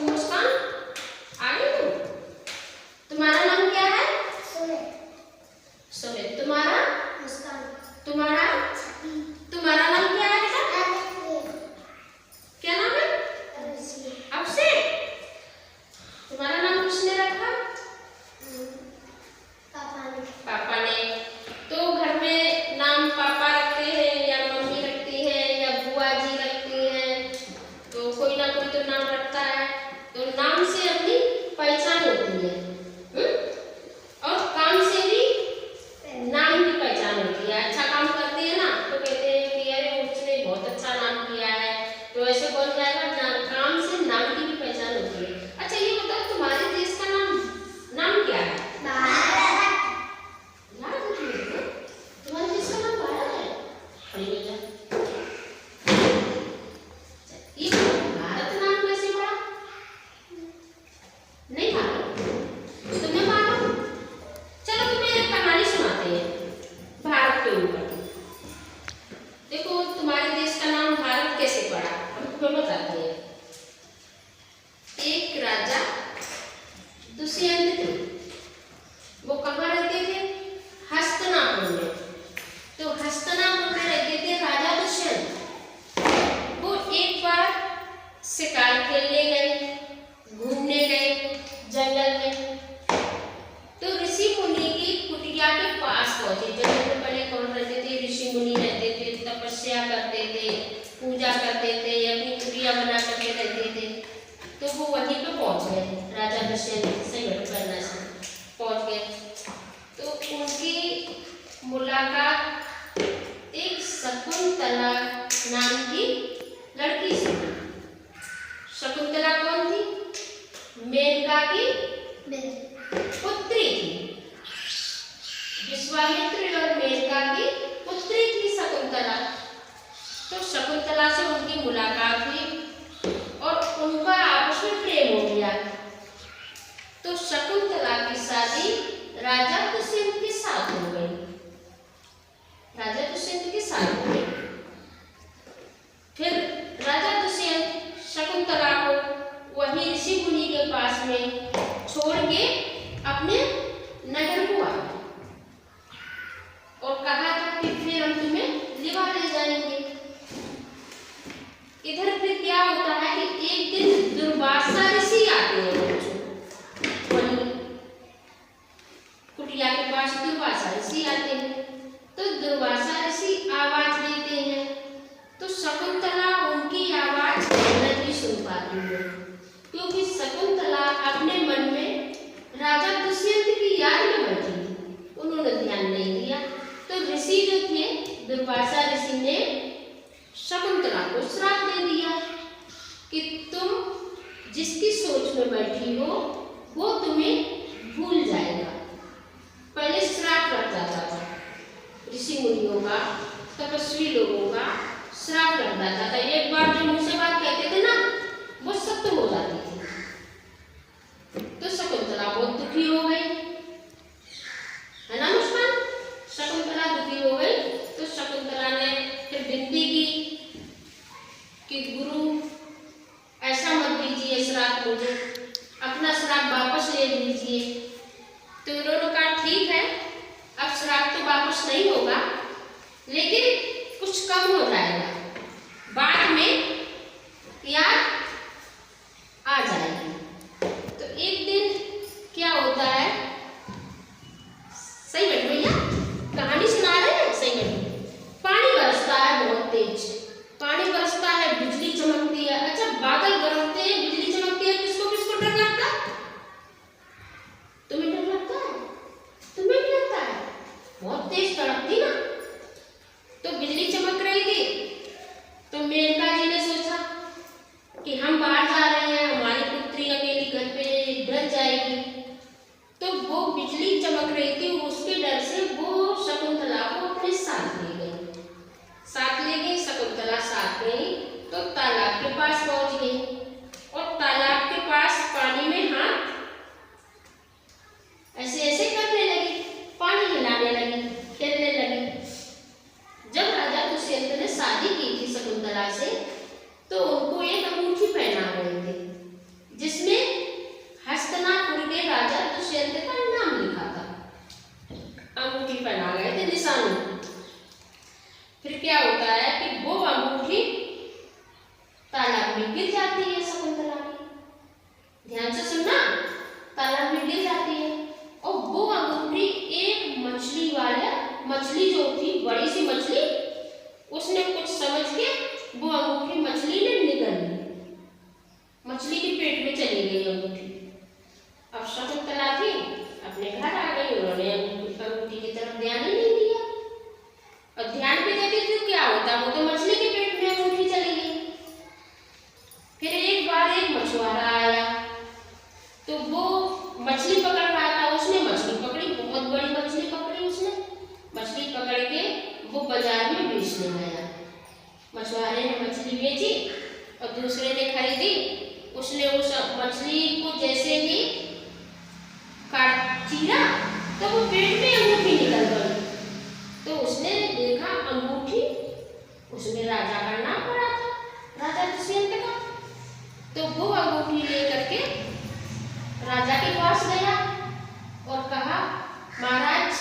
मुस्कान आ गई तुम? तुम्हारा नाम क्या है? सोहेल। तुम्हारा? मुस्कान। तुम्हारा? तुम्हारा नाम क्या है बेटा? क्या नाम है? अभिषेक। तुम्हारा नाम किसने रखा? पापा ने। तो घर में नाम पापा रखते हैं या मम्मी रखती है या बुआ जी रखती हैं, तो कोई ना कोई तो नाम रखता है। तो नाम से अपनी पहचान होती है। और काम से भी नाम की पहचान होती है। अच्छा काम करती है ना तो कहते हैं कि अरे उसने बहुत अच्छा नाम किया है, तो ऐसे बोल जाएगा। काम से नाम की भी पहचान होती है। अच्छा ये बताओ तुम्हारे देश का नाम क्या है? तुम्हारे देश का नाम भारत है? अरे बेटा ये भारत नाम कैसे पड़ा? नहीं मालूम? तुम्हें मालूम? चलो तुम्हें एक कहानी सुनाते हैं भारत के ऊपर। देखो तुम्हारे देश का नाम भारत कैसे पड़ा हम तुम्हें बताते हैं। एक राजा दुष्यंत थे। वो कहाँ रहते थे? हस्तिनापुर में। तो हस्तिनापुर में रहते थे राजा दुष्यंत। वो एक बार शिकार खेलने गए, घूमने गए जंगल में। तो ऋषि मुनि की कुटिया के पास पहुंचे। जंगल में पहले कौन रहते थे? ऋषि मुनि रहते थे, तपस्या करते थे, पूजा करते थे, अपनी कुटिया बना करके रहते थे। तो वो वहीं पे पहुंच गए। राजा दुष्यंत से भेंट करना से पहुंच गए। तो उनकी मुलाकात एक शकुंतला नाम की लड़की से। शकुंतला कौन थी? मेनका की पुत्री थी। विश्वामित्र और मेनका की पुत्री थी शकुंतला। तो शकुंतला से उनकी मुलाकात हुई और उनका आपस में प्रेम हो गया। तो शकुंतला की शादी राजा दुष्यंत के साथ हो गई। राजा दुष्यंत के साथ हो गई। फिर राजा दुष्यंत शकुंतला को वही ऋषि मुनि के पास में छोड़ के अपने नगर को आ गए और कहा था कि फिर हम तुम्हें लिवा ले जाएंगे। इधर फिर क्या होता है कि एक दिन दुर्वासा ऋषि आते हैं। वही कुटिया के पास दुर्वासा ऋषि आते हैं। तो दुर्वासा ऋषि आवाज देते हैं। तो शकुंतला उनकी आवाज नहीं सुन पाती है, क्योंकि शकुंतला अपने मन में राजा दुष्यंत की याद में बैठी थी। उन्होंने ध्यान नहीं दिया। तो ऋषि जो थे दुर्वासा ऋषि ने शकुंतला को श्राप दे दिया कि तुम जिसकी सोच में बैठी हो वो तुम्हें भूल जाएगा। पहले श्राप लग जाता था ऋषि मुनियों का, तपस्वी लोगों का श्राप लग जाता था। एक बार जो मुंह से बात कहते थे ना वो सत्य हो जाती थी। तो शकुंतला बहुत दुखी हो गई, है ना मुस्कान? शकुंतला दुखी हो गई। तो शकुंतला ने फिर विनती की कि गुरु ऐसा मत दीजिए श्राप मुझे, अपना श्राप वापस ले लीजिए। तो उन्होंने कहा ठीक है, अब श्राप तो वापस नहीं होगा, लेकिन कुछ कम हो जाएगा, बाद में याद आ जाएगी। तो एक दिन क्या होता है, सही बैठ भैया कहानी सुना रहे हैं, सही बैठ। पानी बरसता है बहुत तेज, पानी बरसता है, बिजली चमकती है। अच्छा बादल गरजते हैं, बिजली चमकती है, किसको किसको डर लगता है? तुम्हें डर लगता है? तुम्हें भी लगता है? बहुत तेज तड़कती ना। तो बिजली चमक रही थी। तो मेनका जी ने सोचा पेट में चली गई अंगूठी। अब शकुंतला थी अपने घर आ गई, उन्होंने अंगूठी की तरफ ध्यान ही नहीं दिया। और ध्यान भी देती थी क्या होता, वो तो मछली के पेट में अंगूठी चली गई। फिर एक बार एक मछुआरा आया, तो वो मछली पकड़ रहा था, उसने मछली पकड़ी, बहुत बड़ी मछली पकड़ी उसने। मछली पकड़ के वो बाजार में बेचने गया। मछुआरे ने मछली बेची और दूसरे ने खरीदी। उसने उस मछली को जैसे ही काट चीरा तो वो पेट में अंगूठी निकल गई। तो उसने देखा अंगूठी, उसमें राजा का नाम पड़ा था, राजा दुष्यंत का। तो वो अंगूठी लेकर के राजा के पास गया और कहा, महाराज,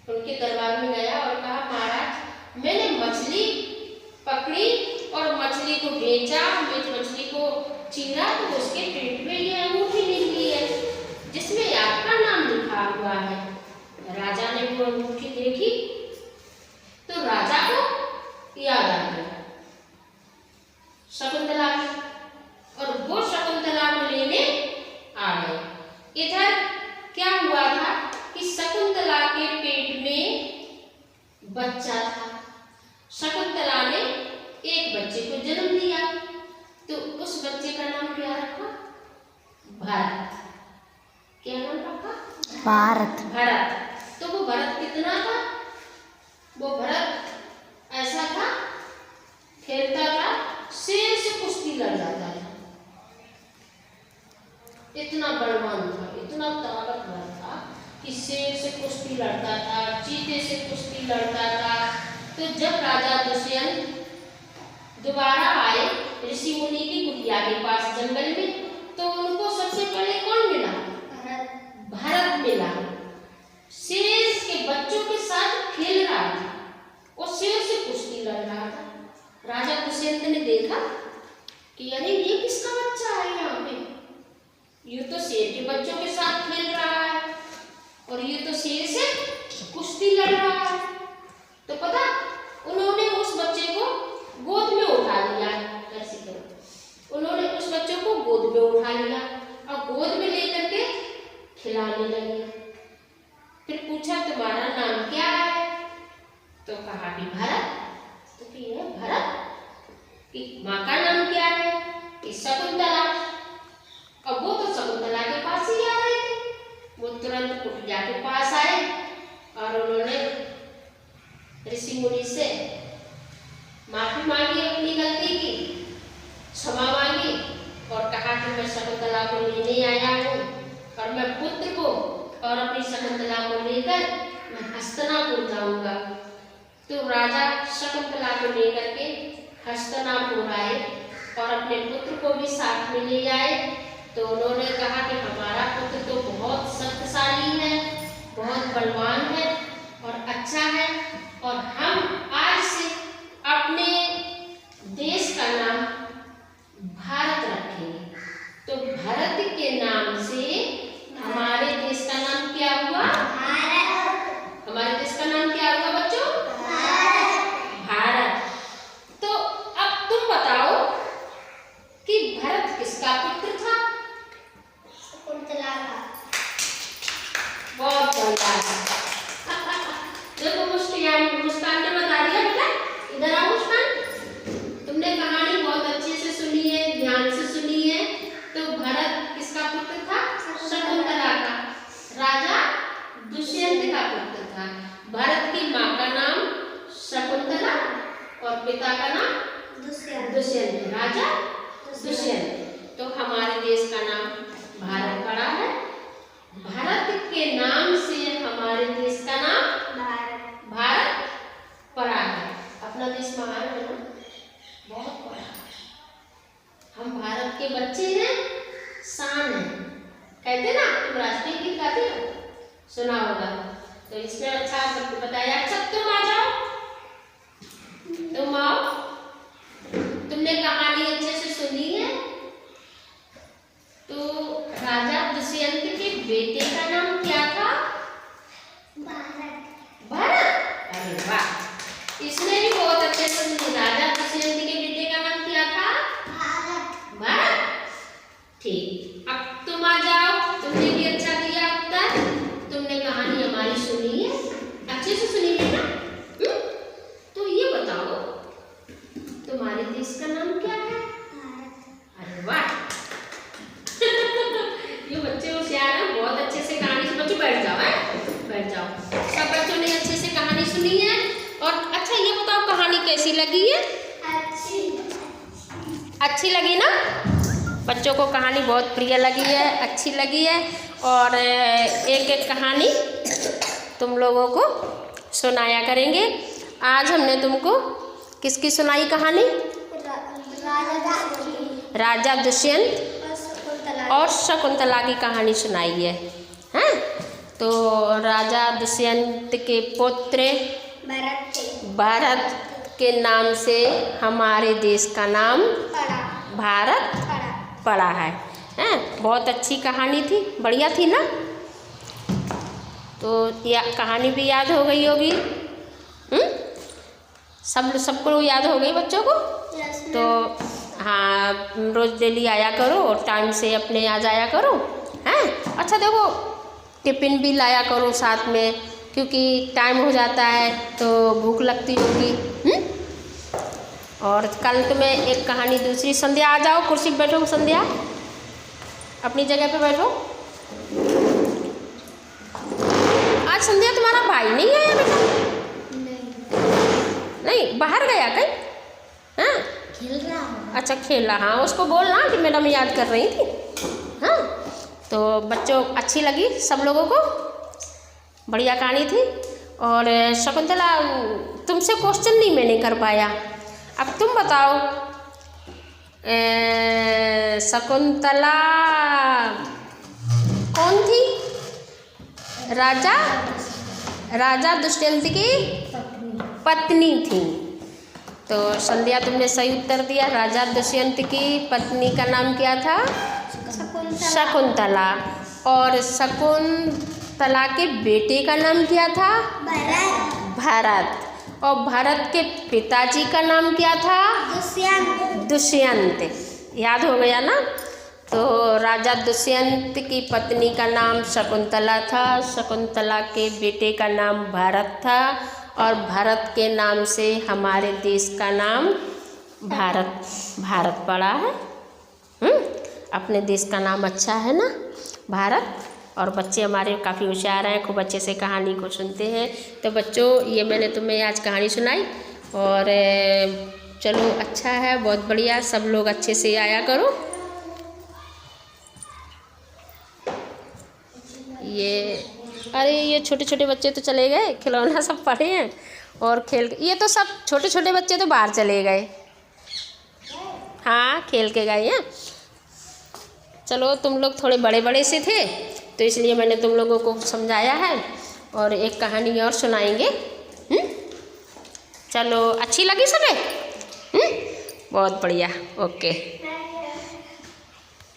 उनके दरबार में गया और कहा, महाराज, मैंने मछली पकड़ी और मछली को बेचा, मछली को चीरा, तो उसके पेट में ये अंगूठी निकली है जिसमें आपका नाम लिखा हुआ है। राजा ने वो अंगूठी देखी तो राजा को याद आ गया शकुंतला की, और वो शकुंतला को लेने आ गए। इधर क्या हुआ था कि शकुंतला के पेट में बच्चा था। शकुंतला ने एक बच्चे को जन्म दिया, तो उस बच्चे का नाम क्या रखा? भारत। क्या नाम रखा? भारत। भरत। तो वो भरत कितना था? वो भरत ऐसा था, खेलता था, शेर से कुश्ती लड़ जाता था, इतना बलवान था, इतना ताकतवर था कि शेर से कुश्ती लड़ता था, चीते से कुश्ती लड़ता था। तो जब राजा दुष्यंत दोबारा आए ऋषि मुनि की कुटिया के पास जंगल में, तो उनको सबसे पहले कौन मिला? भरत मिला। शेर के बच्चों के साथ खेल रहा था और शेर से कुश्ती लड़ रहा था। राजा दुष्यंत ने देखा कि अरे ये किसका बच्चा है यहाँ पे, ये तो शेर के बच्चों के साथ खेल रहा है और ये तो शेर से कुश्ती लड़ रहा है। तो पता, उन्होंने उस बच्चे को गोद में उठा लिया। ऐसे करो, उन्होंने उस बच्चे को गोद में उठा लिया और गोद में लेकर के खिलाने लगे। फिर पूछा, तुम्हारा नाम क्या है? तो कहा कि भरत। तो कि है भरत, कि माँ का नाम क्या है? कि शकुंतला। अब वो तो शकुंतला के पास ही आ रहे थे, वो तुरंत कुटिया के पास आए और उन्होंने ऋषि मुनि से माफी मांगी, अपनी गलती की क्षमा मांगी और कहा कि मैं शकुंतला को लेने आया हूँ और मैं पुत्र को और अपनी शकुंतला को लेकर मैं हस्तिनापुर जाऊंगा। तो राजा शकुंतला को लेकर के हस्तिनापुर आए और अपने पुत्र को भी साथ में ले आए। तो उन्होंने कहा कि हमारा पुत्र तो बहुत शक्तिशाली है, बहुत बलवान है और अच्छा है, और हम आज से अपने देश का नाम भारत रखेंगे। तो भारत के नाम से हमारे देश का नाम क्या हुआ? भारत। हमारे देश का नाम क्या हुआ बच्चों? भारत। तो अब तुम बताओ कि भरत किसका पुत्र था? शकुंतला का। बहुत बढ़िया। देखो मुस्कान ने बता दिया बेटा, इधर आओ मुस्कान, तुमने कहानी बहुत अच्छे से सुनी है, ध्यान से सुनी है। तो भरत किसका पुत्र था? शकुंतला का, राजा दुष्यंत का पुत्र था। भरत की माँ का नाम शकुंतला और पिता का नाम दुष्यंत, राजा दुष्यंत। तो हमारे देश का नाम भारत पड़ा है। भारत के नाम से हमारे देश का नाम भारत पड़ा है। अपना देश महान है ना, बहुत बड़ा है। हम भारत के बच्चे हैं, शान है। कहते ना, तुम राष्ट्रीय गीत गाते हो, सुना होगा। तो इसमें अच्छा सबको बताया। अच्छा तुम आ जाओ, तुम आओ, तुमने कहानी अच्छे से सुनी है। तो राजा दुष्यंत के बेटे का नाम क्या था? भारत। अरे वाह, इसने भी बहुत अच्छे से सुनी। राजा दुष्यंत के बेटे का नाम क्या था? भारत। ठीक, अब तुम आ जाओ, तुमने भी अच्छा दिया उत्तर। तुमने कहानी हमारी सुनी है, अच्छे से सुनी है ना? तो ये बताओ तुम्हारे देश का नाम क्या है? अरे वाह ये बच्चे होशियार हैं, बहुत अच्छे से कहानी सुन। बच्चों बैठ जाओ, बैठ जाओ। सब बच्चों ने अच्छे से कहानी सुनी है। और अच्छा ये बताओ कहानी कैसी लगी है? अच्छी लगी ना? बच्चों को कहानी बहुत प्रिय लगी है, अच्छी लगी है। और एक एक कहानी तुम लोगों को सुनाया करेंगे। आज हमने तुमको किसकी सुनाई कहानी? राजा दुष्यंत और शकुंतला की कहानी सुनाई है। हैं? तो राजा दुष्यंत के पुत्र भारत के नाम से हमारे देश का नाम भारत पड़ा है। हैं? बहुत अच्छी कहानी थी, बढ़िया थी ना? तो कहानी भी याद हो गई होगी। सबको याद हो गई बच्चों को? तो हाँ, रोज़ डेली आया करो और टाइम से अपने आ जाया करो। हैं? अच्छा देखो, टिफ़िन भी लाया करो साथ में, क्योंकि टाइम हो जाता है तो भूख लगती होगी। और कल तुम्हें एक कहानी दूसरी। संध्या आ जाओ, कुर्सी पर बैठो। संध्या अपनी जगह पे बैठो। आज संध्या तुम्हारा भाई नहीं आया बेटा? नहीं, बाहर गया कहीं? हाँ, खेल रहा। अच्छा खेला। हाँ, उसको बोलना कि मैडम याद कर रही थी। हाँ, तो बच्चों अच्छी लगी सब लोगों को? बढ़िया कहानी थी। और शकुंतला, तुमसे क्वेश्चन नहीं मैंने कर पाया, अब तुम बताओ। शकुंतला कौन थी? राजा दुष्यंत की पत्नी थी। तो संध्या तुमने सही उत्तर दिया। राजा दुष्यंत की पत्नी का नाम क्या था? शकुंतला। और शकुंतला के बेटे का नाम क्या था? भरत। और भरत के पिताजी का नाम क्या था? दुष्यंत। याद हो गया ना? तो राजा दुष्यंत की पत्नी का नाम शकुंतला था, शकुंतला के बेटे का नाम भरत था, और भरत के नाम से हमारे देश का नाम भारत पड़ा है। अपने देश का नाम अच्छा है ना, भारत। और बच्चे हमारे काफ़ी होशियार हैं, खूब अच्छे से कहानी को सुनते हैं। तो बच्चों, ये मैंने तुम्हें आज कहानी सुनाई। और चलो अच्छा है, बहुत बढ़िया। सब लोग अच्छे से आया करो। ये छोटे छोटे बच्चे तो चले गए, खिलौना सब पड़े हैं और ये तो सब छोटे छोटे बच्चे तो बाहर चले गए। हाँ, खेल के गए हैं। चलो, तुम लोग थोड़े बड़े बड़े से थे तो इसलिए मैंने तुम लोगों को समझाया है। और एक कहानी और सुनाएंगे। चलो, अच्छी लगी सबे? बहुत बढ़िया, ओके।